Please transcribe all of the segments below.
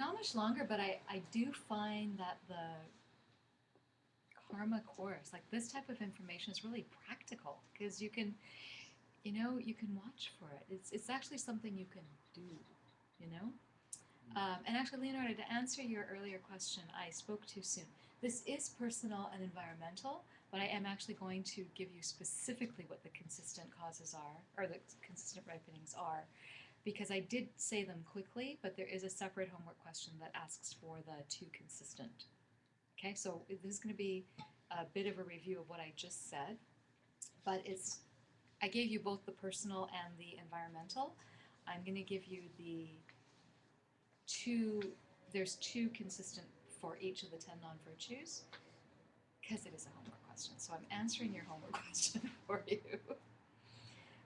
Not much longer, but I do find that the karma course, like this type of information, is really practical because you can, you can watch for it. It's actually something you can do, you know. And actually, Leonardo, to answer your earlier question, I spoke too soon. This is personal and environmental, but I am actually going to give you specifically what the consistent causes are, or the consistent ripenings are, because I did say them quickly, but there is a separate homework question that asks for the two consistent. Okay, so this is going to be a bit of a review of what I just said, but I gave you both the personal and the environmental. I'm going to give you there's two consistent for each of the 10 non-virtues, because it is a homework question. So I'm answering your homework question for you.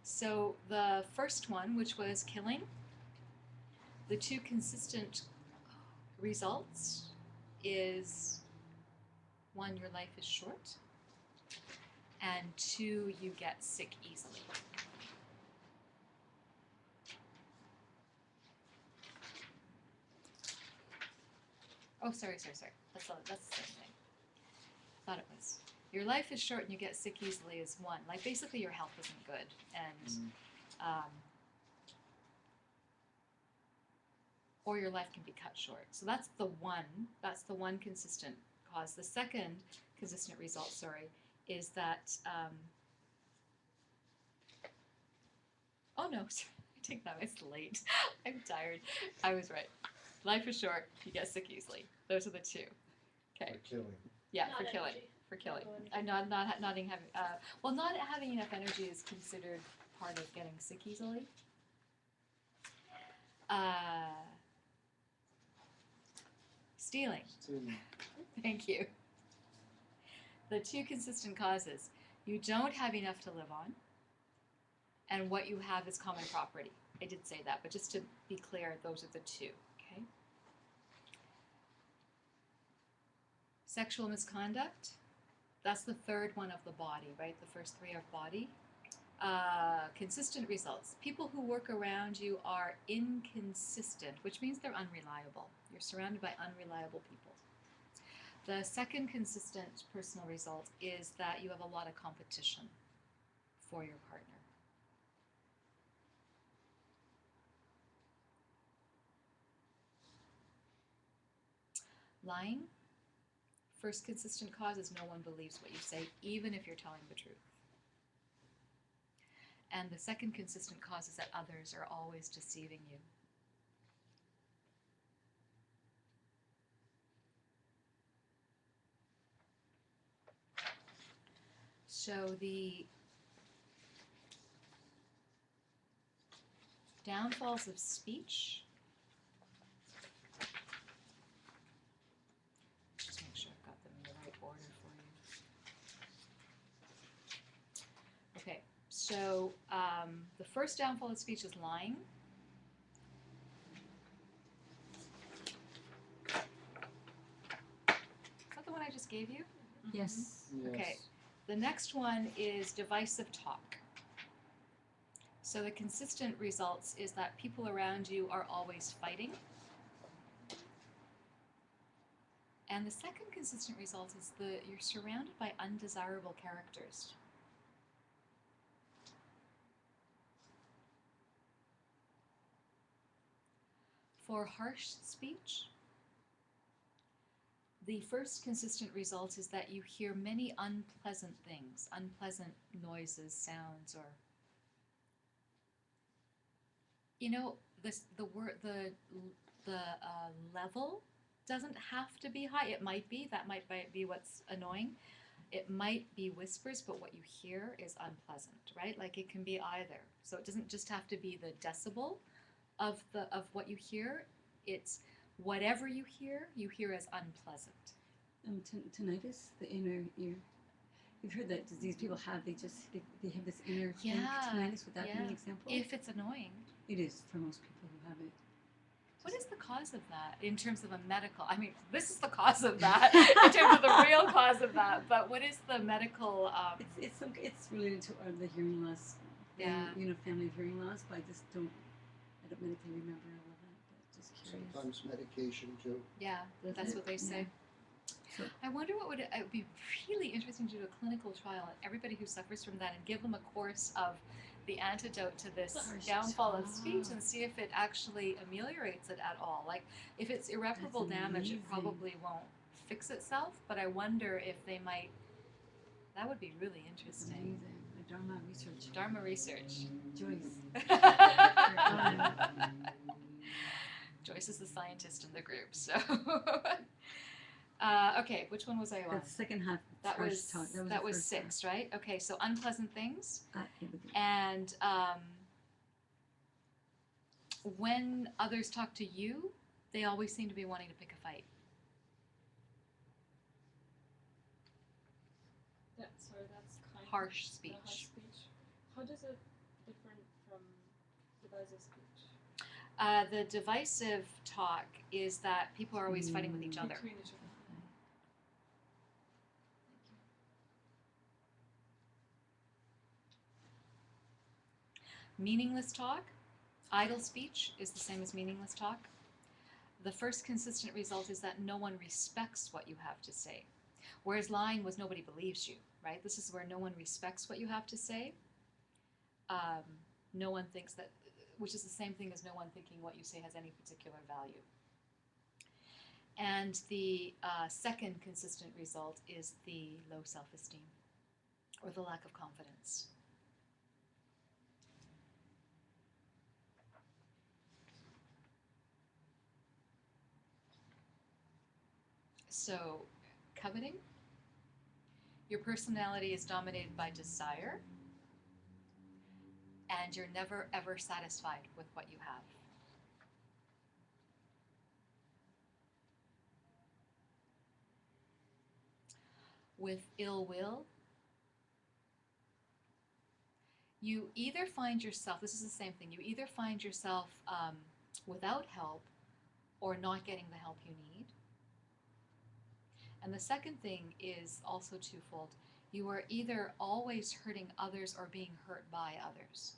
So the first one, which was killing, the two consistent results is 1, your life is short, and 2, you get sick easily. Oh, sorry. That's the same thing. Thought it was. Your life is short and you get sick easily is 1. Like basically your health isn't good, and or your life can be cut short. So that's the one consistent cause. The second consistent result, is that oh no, sorry, I take that, it's late. I'm tired. I was right. Life is short, you get sick easily. Those are the two. Okay. For killing. Yeah, Not for killing. energy. For killing. Not Not having not having enough energy is considered part of getting sick easily. Stealing. Thank you. The two consistent causes. You don't have enough to live on, and what you have is common property. I did say that, but just to be clear, those are the two. Okay. Sexual misconduct. That's the third one of the body, right? The first 3 are body. Consistent results. People who work around you are inconsistent, which means they're unreliable. You're surrounded by unreliable people. The second consistent personal result is that you have a lot of competition for your partner. Lying. First consistent cause is no one believes what you say, even if you're telling the truth. And the second consistent cause is that others are always deceiving you. So the downfalls of speech. Just make sure I've got them in the right order for you. Okay, so the first downfall of speech is lying. Is that the one I just gave you? Yes. Okay. The next one is divisive talk. So the consistent results is that people around you are always fighting. And the second consistent result is you're surrounded by undesirable characters. For harsh speech, the first consistent result is that you hear many unpleasant things, unpleasant noises, sounds, or the level doesn't have to be high. It might be. That might be what's annoying. It might be whispers, but what you hear is unpleasant, right? Like it can be either. So it doesn't just have to be the decibel of what you hear. It's whatever you hear as unpleasant. Tinnitus, the inner ear. You've heard that disease people have. They have this inner tinnitus. Would that be an example? If it's annoying. It is for most people who have it. What is the cause of that in terms of a medical? I mean, this is the cause of that in terms of the real cause of that. But what is the medical? It's related to the hearing loss. Yeah. Family of hearing loss. But I don't medically remember all of that. But sometimes medication too. Yeah, that's what they say. So, I wonder what would it would be really interesting to do a clinical trial on everybody who suffers from that and give them a course of the antidote to this downfall of speech and see if it actually ameliorates it at all. Like, if it's irreparable damage, it probably won't fix itself, but I wonder if they might. That would be really interesting. The Dharma research. Dharma research. Joyce. Joyce is the scientist in the group, so. Okay, which one was I on? The second half. That was 6, half. right? Okay, so unpleasant things. Everything. And when others talk to you, they always seem to be wanting to pick a fight. Yeah, sorry, that's kind Harsh of speech. Harsh speech. How does it differ from divisive speech? The divisive talk is that people are always fighting with each other. Between each other. Meaningless talk, idle speech is the same as meaningless talk. The first consistent result is that no one respects what you have to say. Whereas lying was nobody believes you, right? This is where no one respects what you have to say. No one thinks that, which is the same thing as no one thinking what you say has any particular value. And the second consistent result is the low self-esteem or the lack of confidence. So, coveting, your personality is dominated by desire, and you're never ever satisfied with what you have. With ill will, you either find yourself, this is the same thing, you either find yourself without help or not getting the help you need. And the second thing is also twofold. You are either always hurting others or being hurt by others.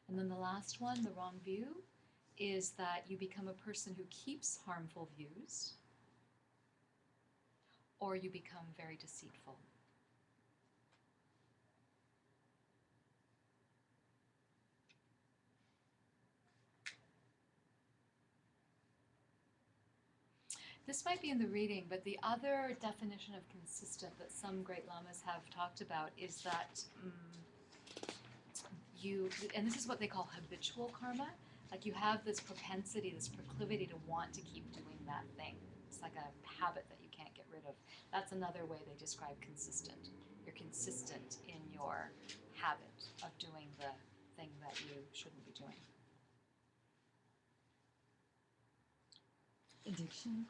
And then the last one, the wrong view, is that you become a person who keeps harmful views, or you become very deceitful. This might be in the reading, but the other definition of consistent that some great lamas have talked about is that and this is what they call habitual karma, like you have this propensity, this proclivity to want to keep doing that thing. It's like a habit that you can't get rid of. That's another way they describe consistent. You're consistent in your habit of doing the thing that you shouldn't be doing. Addiction.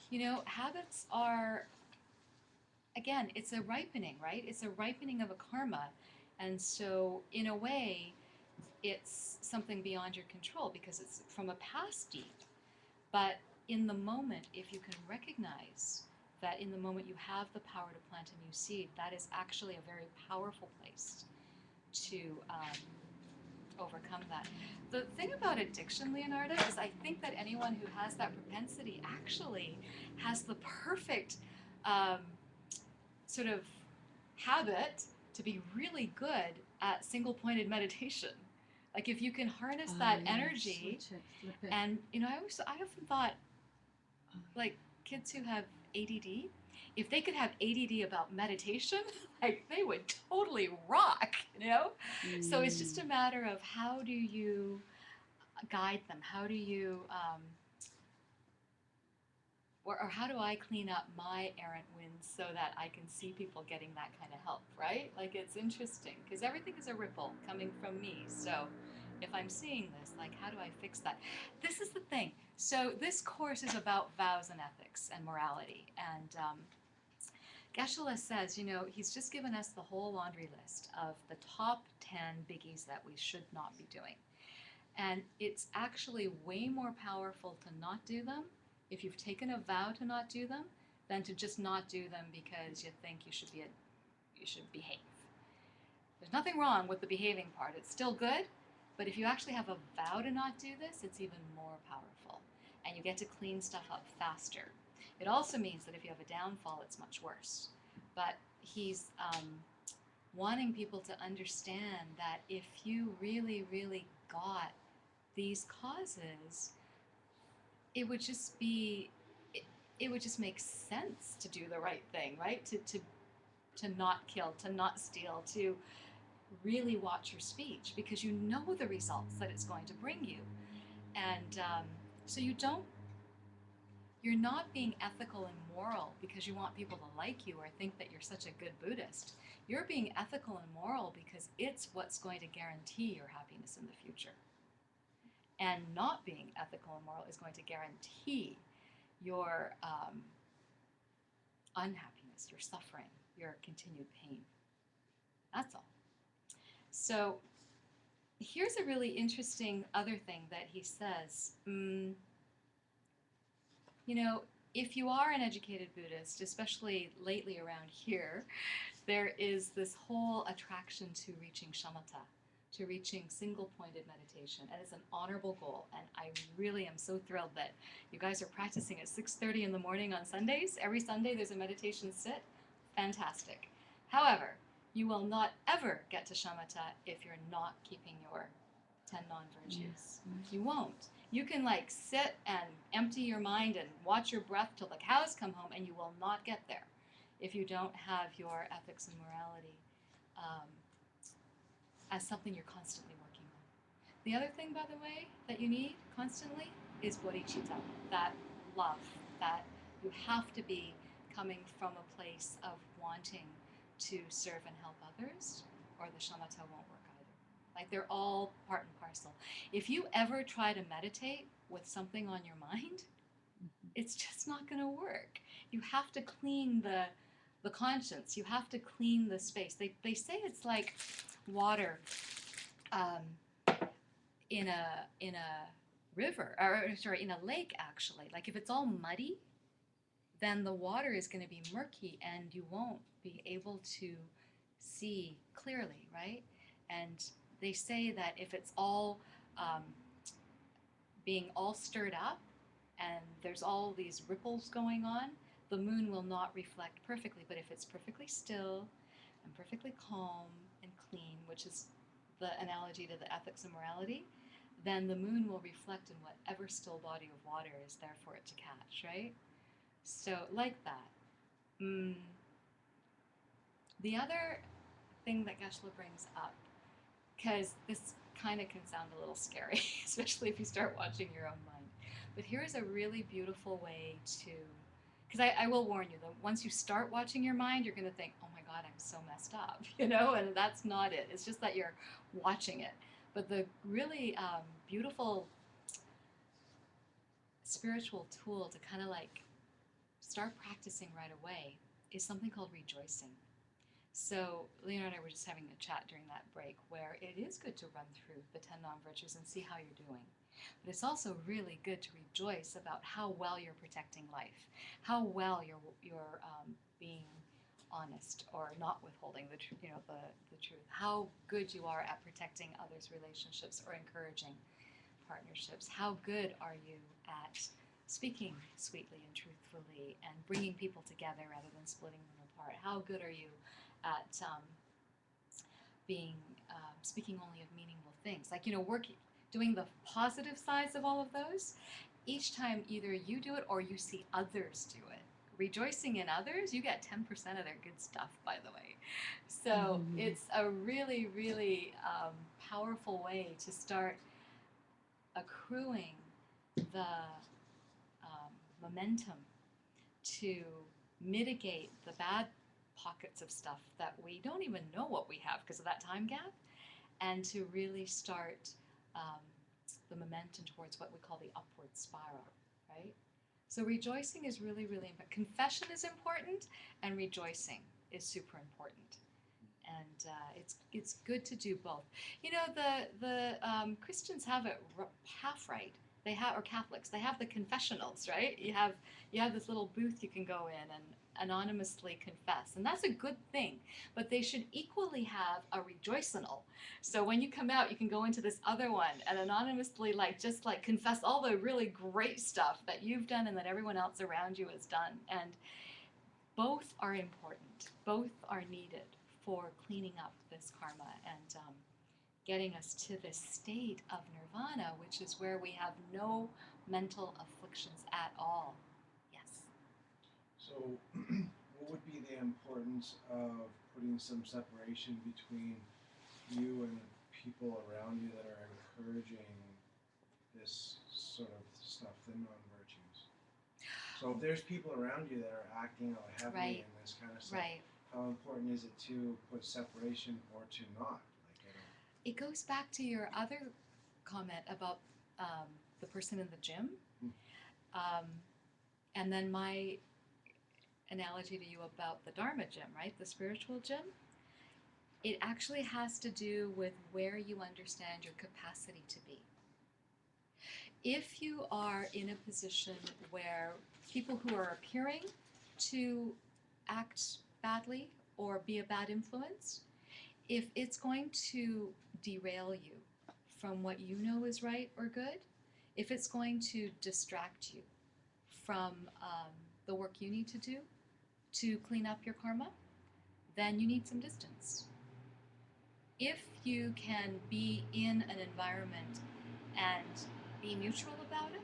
You know, habits are, again, it's a ripening, right? It's a ripening of a karma. And so, in a way, it's something beyond your control because it's from a past deed. But in the moment, if you can recognize that in the moment you have the power to plant a new seed, that is actually a very powerful place to overcome that. The thing about addiction, Leonardo, is I think that anyone who has that propensity actually has the perfect sort of habit to be really good at single-pointed meditation. Like if you can harness that energy, flip it. and you know, I often thought, like kids who have ADD, if they could have ADD about meditation, like they would totally rock, you know? So it's just a matter of how do you guide them? How do you, or how do I clean up my errant winds so that I can see people getting that kind of help, right? Like it's interesting because everything is a ripple coming from me. So if I'm seeing this, like how do I fix that? This is the thing. So this course is about vows and ethics and morality. And Geshe-la says, you know, he's just given us the whole laundry list of the top 10 biggies that we should not be doing. And it's actually way more powerful to not do them if you've taken a vow to not do them than to just not do them because you think you should be You should behave. There's nothing wrong with the behaving part. It's still good, but if you actually have a vow to not do this, it's even more powerful, and you get to clean stuff up faster. It also means that if you have a downfall, it's much worse. But he's wanting people to understand that if you really, really got these causes, it would just be, it would just make sense to do the right thing, right? To not kill, to not steal, to really watch your speech, because you know the results that it's going to bring you. And so you're not being ethical and moral because you want people to like you or think that you're such a good Buddhist. You're being ethical and moral because it's what's going to guarantee your happiness in the future. And not being ethical and moral is going to guarantee your unhappiness, your suffering, your continued pain. That's all. So here's a really interesting other thing that he says. You know, if you are an educated Buddhist, especially lately around here, there is this whole attraction to reaching shamatha, to reaching single-pointed meditation, and it's an honorable goal. And I really am so thrilled that you guys are practicing at 6:30 in the morning on Sundays. Every Sunday there's a meditation sit. Fantastic. However, you will not ever get to shamatha if you're not keeping your 10 non-virtues. You won't. You can like sit and empty your mind and watch your breath till the cows come home, and you will not get there if you don't have your ethics and morality as something you're constantly working on. The other thing, by the way, that you need constantly is bodhicitta, that love, that you have to be coming from a place of wanting to serve and help others, or the shamatha won't work either. Like, they're all part and parcel. If you ever try to meditate with something on your mind, it's just not going to work. You have to clean the conscience. You have to clean the space. They say it's like water in a river, or sorry, in a lake, actually. Like, if it's all muddy, then the water is going to be murky and you won't be able to see clearly, right? And they say that if it's all being all stirred up and there's all these ripples going on, the moon will not reflect perfectly. But if it's perfectly still and perfectly calm and clean, which is the analogy to the ethics and morality, then the moon will reflect in whatever still body of water is there for it to catch, right? So, like that. The other thing that Geshe-la brings up, because this kind of can sound a little scary, especially if you start watching your own mind. But here's a really beautiful way to, because I will warn you that once you start watching your mind, you're going to think, oh my God, I'm so messed up, you know, and that's not it. It's just that you're watching it. But the really beautiful spiritual tool to kind of like start practicing right away is something called rejoicing. So Leonard and I were just having a chat during that break where it is good to run through the 10 non-virtues and see how you're doing. But it's also really good to rejoice about how well you're protecting life, how well you're being honest or not withholding the truth, how good you are at protecting others' relationships or encouraging partnerships, how good are you at speaking sweetly and truthfully and bringing people together rather than splitting them apart, how good are you at speaking only of meaningful things, like, you know, doing the positive sides of all of those. Each time either you do it or you see others do it. Rejoicing in others, you get 10% of their good stuff, by the way. So it's a really, really powerful way to start accruing the momentum to mitigate the bad pockets of stuff that we don't even know what we have because of that time gap, and to really start the momentum towards what we call the upward spiral, right? So rejoicing is really, really important. Confession is important, and rejoicing is super important. And it's good to do both. You know, the Christians have it half right. They have, or Catholics, they have the confessionals, right? You have this little booth you can go in, and anonymously confess, and that's a good thing, but they should equally have a rejoicinal. So when you come out, you can go into this other one and anonymously just confess all the really great stuff that you've done and that everyone else around you has done. And both are important, both are needed for cleaning up this karma and getting us to this state of nirvana, which is where we have no mental afflictions at all. Yes. So, what would be the importance of putting some separation between you and the people around you that are encouraging this sort of stuff, the non-virtues? So if there's people around you that are acting out heavily Right. in this kind of stuff, Right. how important is it to put separation or to not? It goes back to your other comment about the person in the gym. And then my analogy to you about the Dharma gym, right? The spiritual gym. It actually has to do with where you understand your capacity to be. If you are in a position where people who are appearing to act badly or be a bad influence, if it's going to derail you from what you know is right or good, if it's going to distract you from the work you need to do to clean up your karma, then you need some distance. If you can be in an environment and be neutral about it,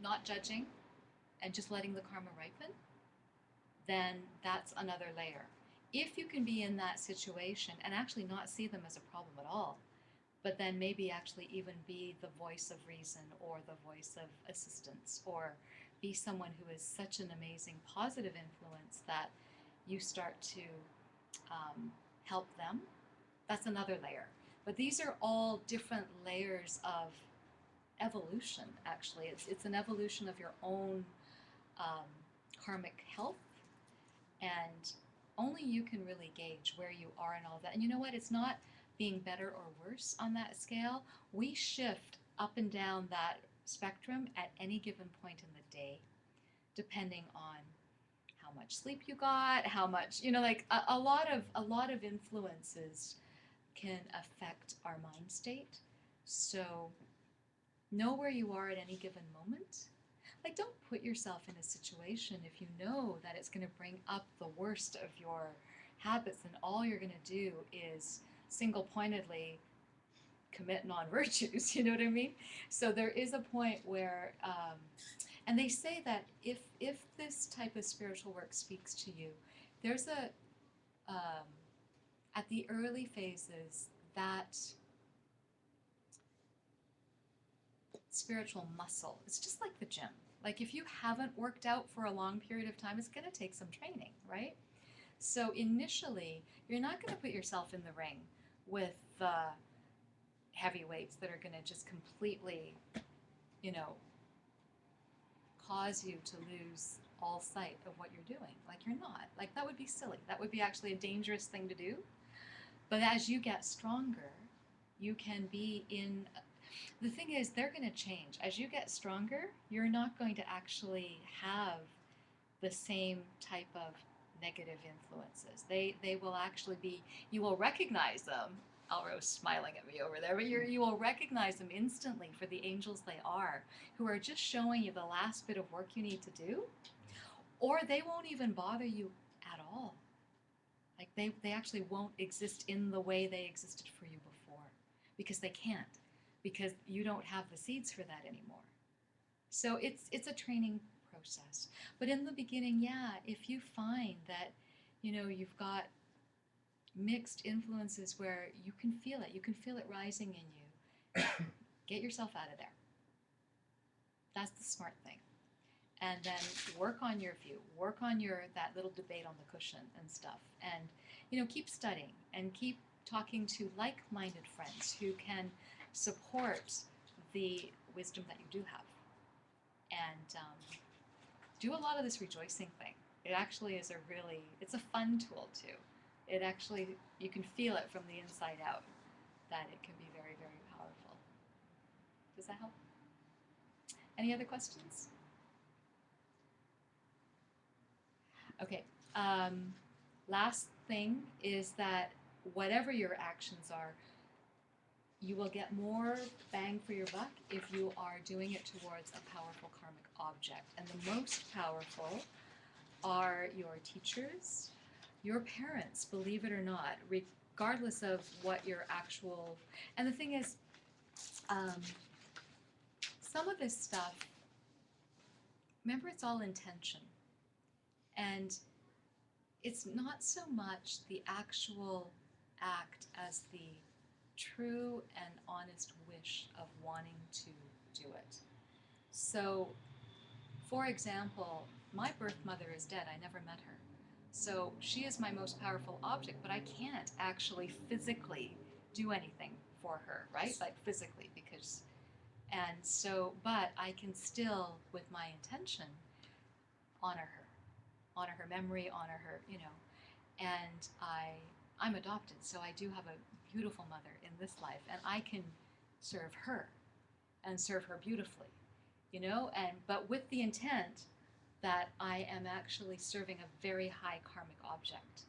not judging, and just letting the karma ripen, then that's another layer. If you can be in that situation and actually not see them as a problem at all, but then maybe actually even be the voice of reason or the voice of assistance, or be someone who is such an amazing positive influence that you start to help them, that's another layer. But these are all different layers of evolution, actually. It's an evolution of your own karmic health, and only you can really gauge where you are and all that. And you know what? It's not being better or worse on that scale. We shift up and down that spectrum at any given point in the day, depending on how much sleep you got, how much, a lot of influences can affect our mind state. So know where you are at any given moment. Don't put yourself in a situation if you know that it's going to bring up the worst of your habits, and all you're going to do is single-pointedly commit non-virtues, you know what I mean? So there is a point where, and they say that if this type of spiritual work speaks to you, there's at the early phases, that spiritual muscle, it's just like the gym. If you haven't worked out for a long period of time, it's going to take some training, right? So initially, you're not going to put yourself in the ring with the heavy weights that are going to just completely, cause you to lose all sight of what you're doing. You're not. That would be silly. That would be actually a dangerous thing to do. But as you get stronger, you can be in... The thing is, they're going to change. As you get stronger, you're not going to actually have the same type of negative influences. They will actually be... You will recognize them. Alro's smiling at me over there, but you will recognize them instantly for the angels they are, who are just showing you the last bit of work you need to do, or they won't even bother you at all. They actually won't exist in the way they existed for you before, because they can't, because you don't have the seeds for that anymore. So it's a training process. But in the beginning, yeah, if you find that, you've got mixed influences where you can feel it rising in you, get yourself out of there. That's the smart thing. And then work on your view, work on that little debate on the cushion and stuff, and keep studying and keep talking to like-minded friends who can support the wisdom that you do have, and do a lot of this rejoicing thing. It actually is it's a fun tool too. It actually, you can feel it from the inside out, that it can be very, very powerful. Does that help? Any other questions? Okay. Last thing is that whatever your actions are, you will get more bang for your buck if you are doing it towards a powerful karmic object. And the most powerful are your teachers, your parents, believe it or not, regardless of what your actual... And the thing is, some of this stuff, remember, it's all intention. And it's not so much the actual act as the true and honest wish of wanting to do it. So, for example, my birth mother is dead. I never met her. So she is my most powerful object, but I can't actually physically do anything for her, right? Like physically, because... And so, but I can still, with my intention, honor her memory, honor her, you know. And I'm adopted, so I do have a beautiful mother in this life, and I can serve her and serve her beautifully, you know. And but with the intent that I am actually serving a very high karmic object.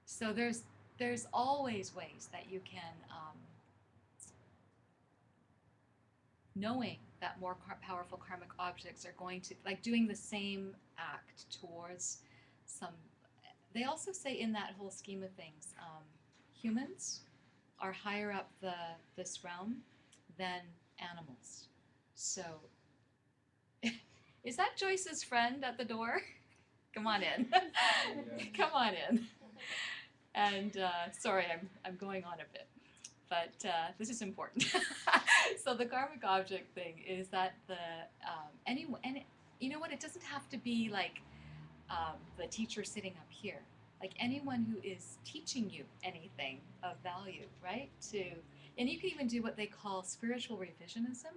So there's always ways that you can, knowing that more powerful karmic objects are going to, like doing the same act towards some... They also say in that whole scheme of things, humans are higher up this realm than animals. So, is that Joyce's friend at the door? Come on in. Come on in. And sorry, I'm going on a bit, but this is important. So the karmic object thing is that and you know what? It doesn't have to be like the teacher sitting up here. Like anyone who is teaching you anything of value, right? And you can even do what they call spiritual revisionism.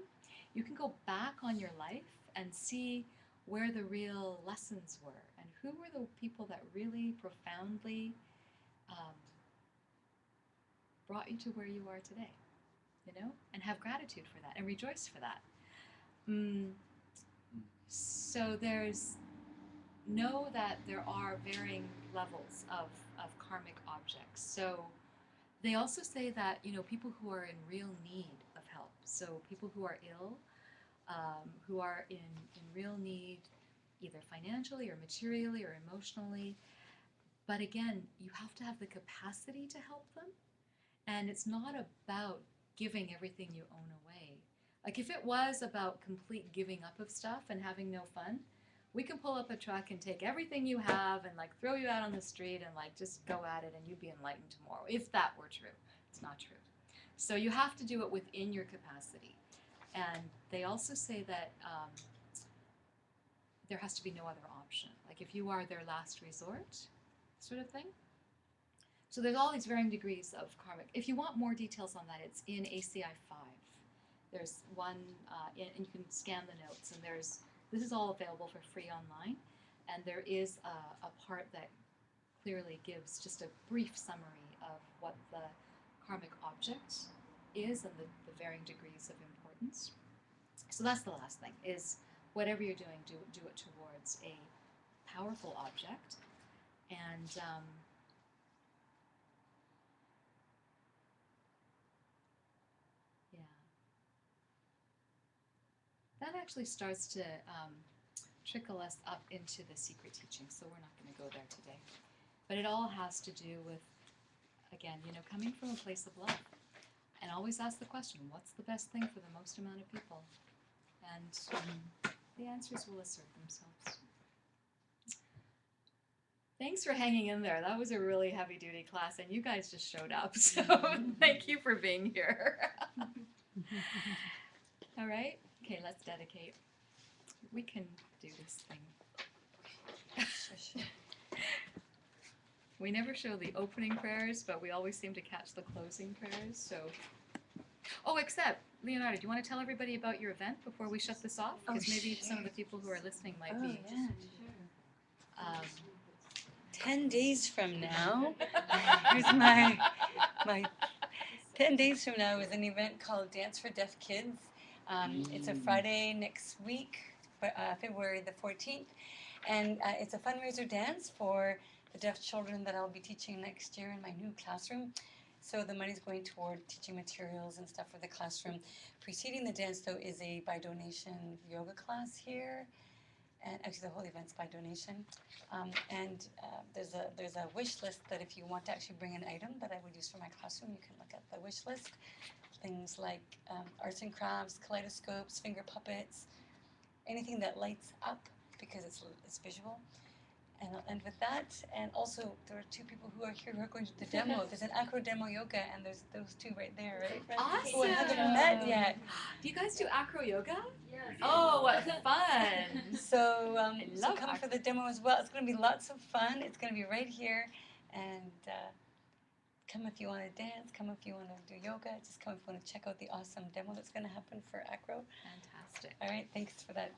You can go back on your life and see where the real lessons were and who were the people that really profoundly brought you to where you are today, you know? And have gratitude for that and rejoice for that. So know that there are varying levels of karmic objects. So they also say that, you know, people who are in real need of help, so people who are ill, who are in real need either financially or materially or emotionally, but again, you have to have the capacity to help them. And it's not about giving everything you own away. Like if it was about complete giving up of stuff and having no fun, we can pull up a truck and take everything you have and like throw you out on the street and like just go at it and you'd be enlightened tomorrow, if that were true. It's not true. So you have to do it within your capacity. And they also say that there has to be no other option. Like if you are their last resort, sort of thing. So there's all these varying degrees of karmic. If you want more details on that, it's in ACI 5. There's one, and you can scan the notes, and this is all available for free online, and there is a part that clearly gives just a brief summary of what the karmic object is and the varying degrees of importance. So that's the last thing, is whatever you're doing, do it towards a powerful object. And yeah, that actually starts to trickle us up into the secret teaching, so we're not going to go there today. But it all has to do with, again, you know, coming from a place of love. And always ask the question, what's the best thing for the most amount of people? And the answers will assert themselves. Thanks for hanging in there. That was a really heavy-duty class, and you guys just showed up, so thank you for being here. All right? Okay, let's dedicate. We can do this thing. We never show the opening prayers, but we always seem to catch the closing prayers, so... Oh, except, Leonardo, do you want to tell everybody about your event before we shut this off? Because maybe some of the people who are listening might be... Yeah, sure. 10 days from now, here's my 10 days from now is an event called Dance for Deaf Kids. It's a Friday next week, February the 14th, And it's a fundraiser dance for the deaf children that I'll be teaching next year in my new classroom. So the money's going toward teaching materials and stuff for the classroom. Preceding the dance, though, is a by donation yoga class here. And actually, the whole event's by donation. There's a wish list that if you want to actually bring an item that I would use for my classroom, you can look at the wish list. Things like arts and crafts, kaleidoscopes, finger puppets, anything that lights up because it's visual. And I'll end with that. And also, there are two people who are here who are going to the demo. There's an acro demo yoga, and there's those two right there, right? Awesome. Who haven't met yet. Do you guys do acro yoga? Yes. Oh, what fun! So, so love come for the demo as well. It's going to be lots of fun. It's going to be right here. And come if you want to dance. Come if you want to do yoga. Just come if you want to check out the awesome demo that's going to happen for acro. Fantastic. All right. Thanks for that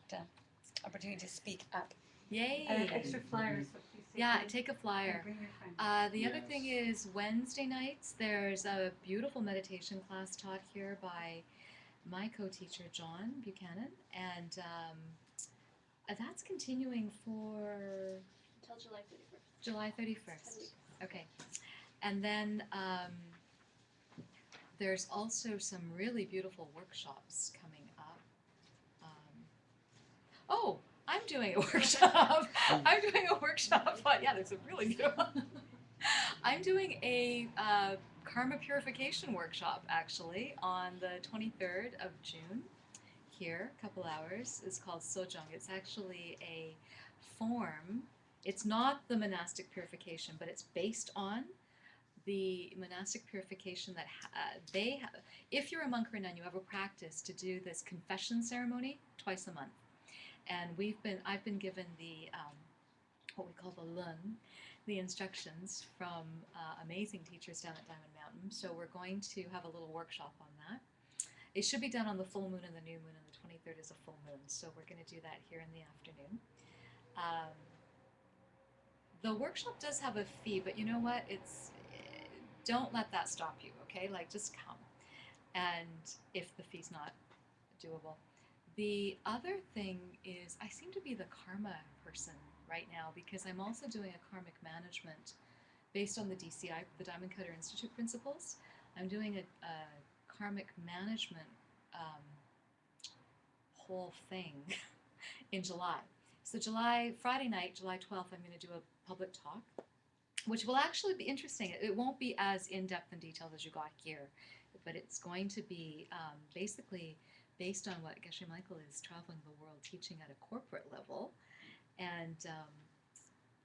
opportunity to speak up. Yay! And an extra flyer, so please take Yeah, one take a and flyer. bring your friend. The other thing is Wednesday nights, there's a beautiful meditation class taught here by my co-teacher, John Buchanan. And that's continuing for Until July 31st. July 10 31st. weeks. Okay. And then there's also some really beautiful workshops coming up. Oh, I'm doing a workshop. I'm doing a workshop. Yeah, there's a really beautiful. I'm doing a karma purification workshop actually on the 23rd of June here, a couple hours. It's called Sojong. It's actually a form. It's not the monastic purification, but it's based on the monastic purification that they have. If you're a monk or a nun, you have a practice to do this confession ceremony twice a month. And I've been given the what we call the lun, the instructions from amazing teachers down at Diamond Mountain. So we're going to have a little workshop on that. It should be done on the full moon and the new moon, and the 23rd is a full moon. So we're going to do that here in the afternoon. The workshop does have a fee, but you know what? Don't let that stop you, okay? Like, just come. And if the fee's not doable. The other thing is I seem to be the karma person right now because I'm also doing a karmic management based on the DCI, the Diamond Cutter Institute principles. I'm doing a karmic management whole thing in July. So Friday night, July 12th, I'm going to do a public talk, which will actually be interesting. It won't be as in-depth and detailed as you got here, but it's going to be basically based on what Geshe Michael is traveling the world teaching at a corporate level, and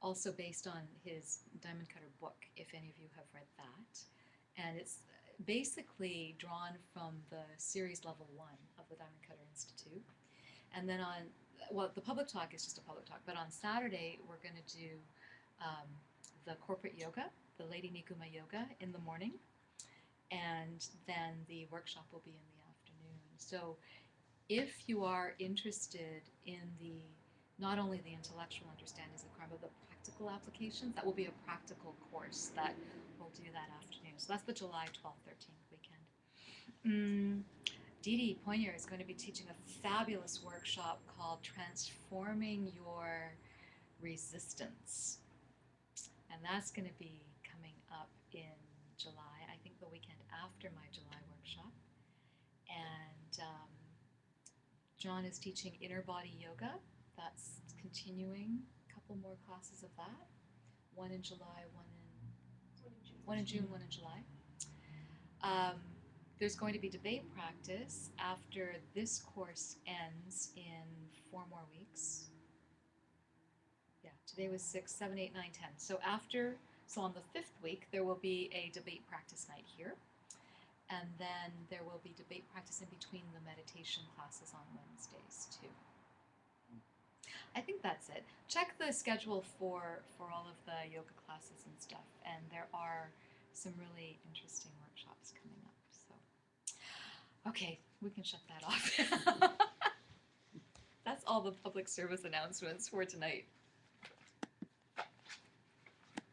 also based on his Diamond Cutter book, if any of you have read that. And it's basically drawn from the series level 1 of the Diamond Cutter Institute. And then the public talk is just a public talk, but on Saturday we're going to do the corporate yoga, the Lady Nikuma yoga in the morning, and then the workshop will be in the afternoon. So if you are interested in not only the intellectual understandings of karma, but the practical applications, that will be a practical course that we'll do that afternoon. So that's the July 12th, 13th weekend. Dee Poinier is going to be teaching a fabulous workshop called Transforming Your Resistance. And that's going to be coming up in July, I think the weekend after my July workshop. And John is teaching inner body yoga. That's continuing. A couple more classes of that. One in July, one in June, one in July. There's going to be debate practice after this course ends in 4 more weeks. Yeah, today was 6, 7, 8, 9, 10. So on the 5th week, there will be a debate practice night here. And then there will be debate practice in between the meditation classes on Wednesdays too. I think that's it. Check the schedule for all of the yoga classes and stuff. And there are some really interesting workshops coming up. So, okay, we can shut that off. That's all the public service announcements for tonight.